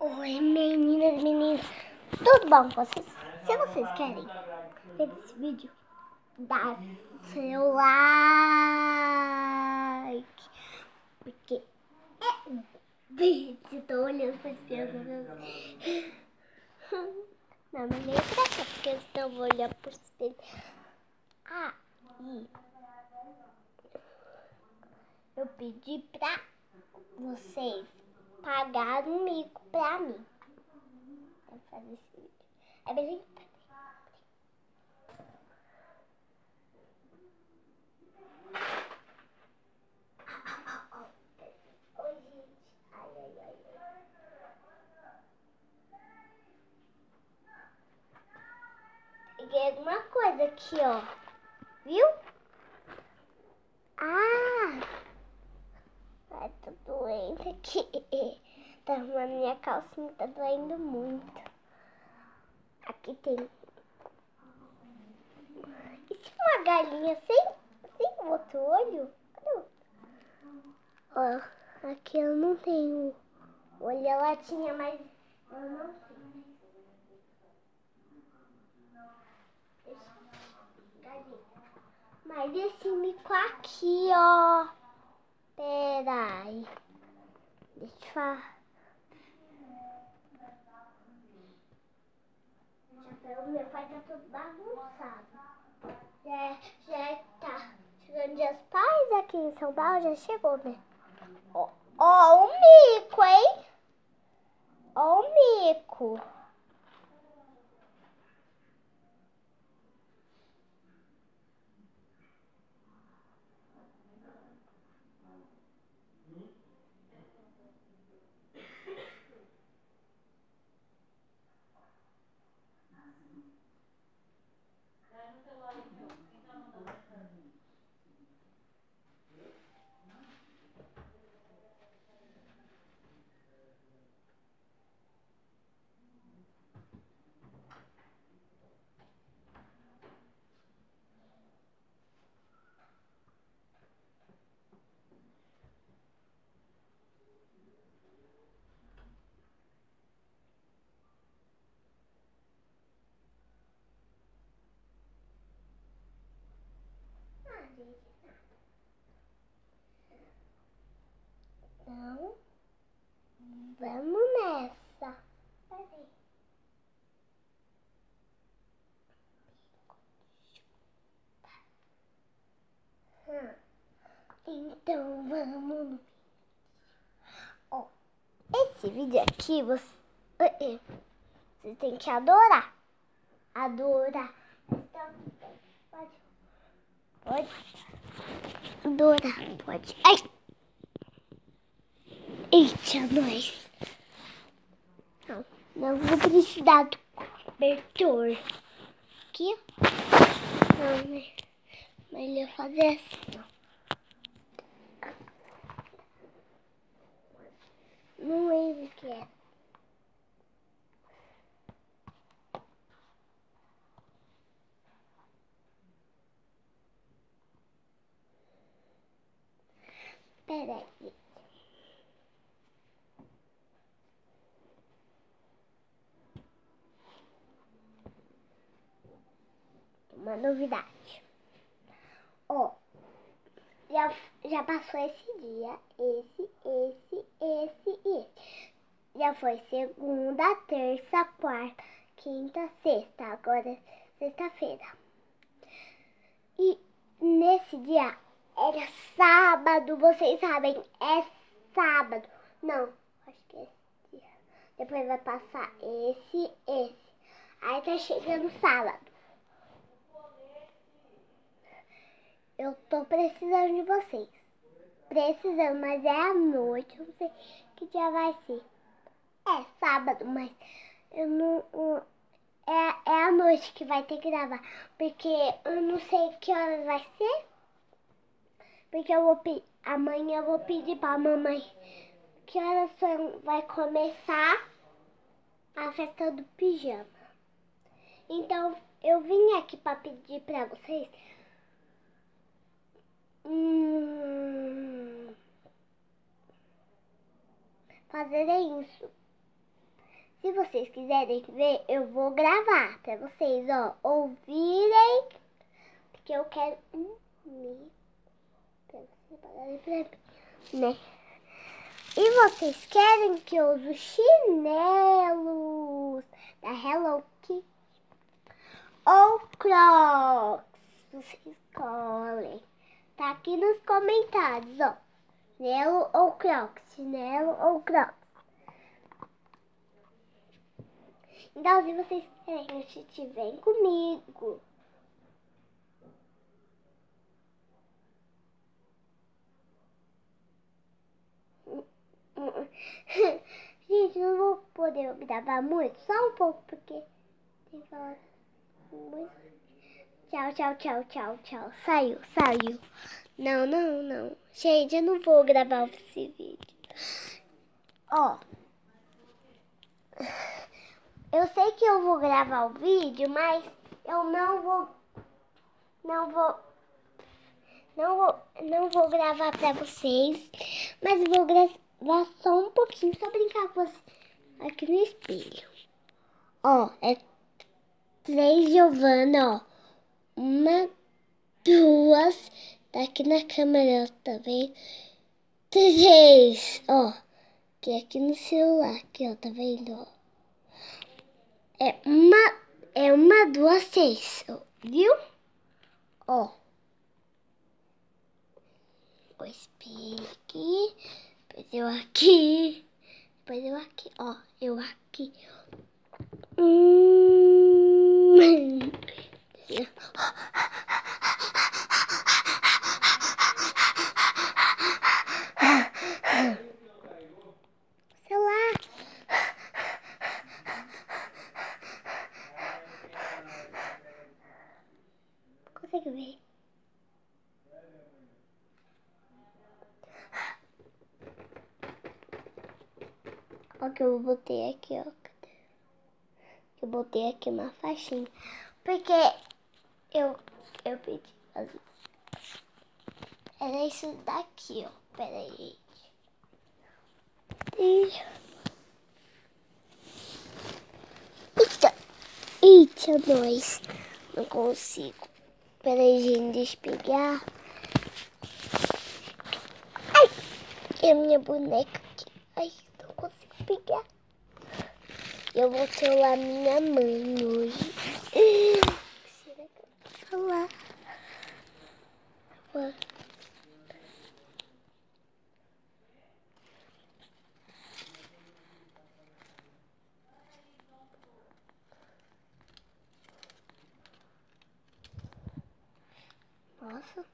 Oi, meninas e meninos, tudo bom com vocês? Se vocês querem ver esse vídeo, dá seu like, porque é um vídeo. Tô olhando para esse espelho. Não, não veio pra cá, porque eu estou olhando para o espelho. E eu pedi pra vocês pagar um mico pra mim. Vou fazer esse vídeo. É bem. Oi, gente. Ai. Peguei alguma coisa aqui, ó. Viu? Tá doendo aqui. Tá, na minha calcinha tá doendo muito. Aqui tem. E se uma galinha sem outro olho? Cadê o... Ó, aqui eu não tenho olho. Ela tinha, mas eu não tenho. Galinha. Mas esse mico aqui, ó. Pera aí. Deixa eu falar. O meu pai tá todo bagunçado. Já tá chegando Dia dos Pais aqui em São Paulo, já chegou, né? Ó o mico, hein? Ó o mico. Então, vamos nessa. Peraí. Então, vamos. Ó, esse vídeo aqui, você tem que adorar. Adorar. Então, pode. Adorar, pode. Ai! Eita, nós. Não vou precisar do cobertor. Aqui. Não, né? Melhor fazer assim, ó. Não lembro o que é. Peraí. Uma novidade. Ó, já passou esse dia. Esse. Já foi segunda, terça, quarta, quinta, sexta. Agora é sexta-feira. E nesse dia era sábado, vocês sabem, é sábado. Não, acho que é esse dia. Depois vai passar esse. Aí tá chegando sábado. Eu tô precisando de vocês. Precisando, mas é à noite. Eu não sei que dia vai ser. É sábado, mas eu não... É à noite que vai ter que gravar. Porque eu não sei que horas vai ser. Porque amanhã eu vou pedir pra mamãe que horas vai começar a festa do pijama. Então eu vim aqui pra pedir pra vocês fazerem isso. Se vocês quiserem ver, eu vou gravar pra vocês, ó, ouvirem. Porque eu quero né? E vocês querem que eu use chinelos da Hello Kitty ou Crocs? Vocês escolhem. Tá aqui nos comentários, ó. Chinelo ou Crocs? Chinelo ou Crocs? Então, se vocês querem assistir, vem comigo. Gente, não vou poder gravar muito, só um pouco, porque tem que falar muito. Tchau, tchau, tchau, tchau, tchau. Saiu. Não. Gente, eu não vou gravar esse vídeo. Ó. Eu sei que eu vou gravar o vídeo, mas eu não vou gravar pra vocês, mas eu vou gravar só um pouquinho, só brincar com vocês aqui no espelho. Ó, é 3 Giovana, ó. 1, 2, tá aqui na câmera, tá vendo? 3, ó. Que é aqui no celular, aqui, ó, tá vendo, ó? É uma, 2, 6, ó, viu? Ó. O espelho aqui, depois eu aqui, ó, eu aqui. Sei lá. Consegue ver? Ó que eu botei aqui, ó. Eu botei aqui uma faixinha. Porque eu pedi as... Era isso daqui, ó. Pera aí, gente. Eita, nós. Não consigo. Pera aí, gente. Deixa eu pegar. Ai! É a minha boneca aqui. Ai, não consigo pegar. Eu vou celular minha mãe hoje. Será que eu vou falar? Nossa.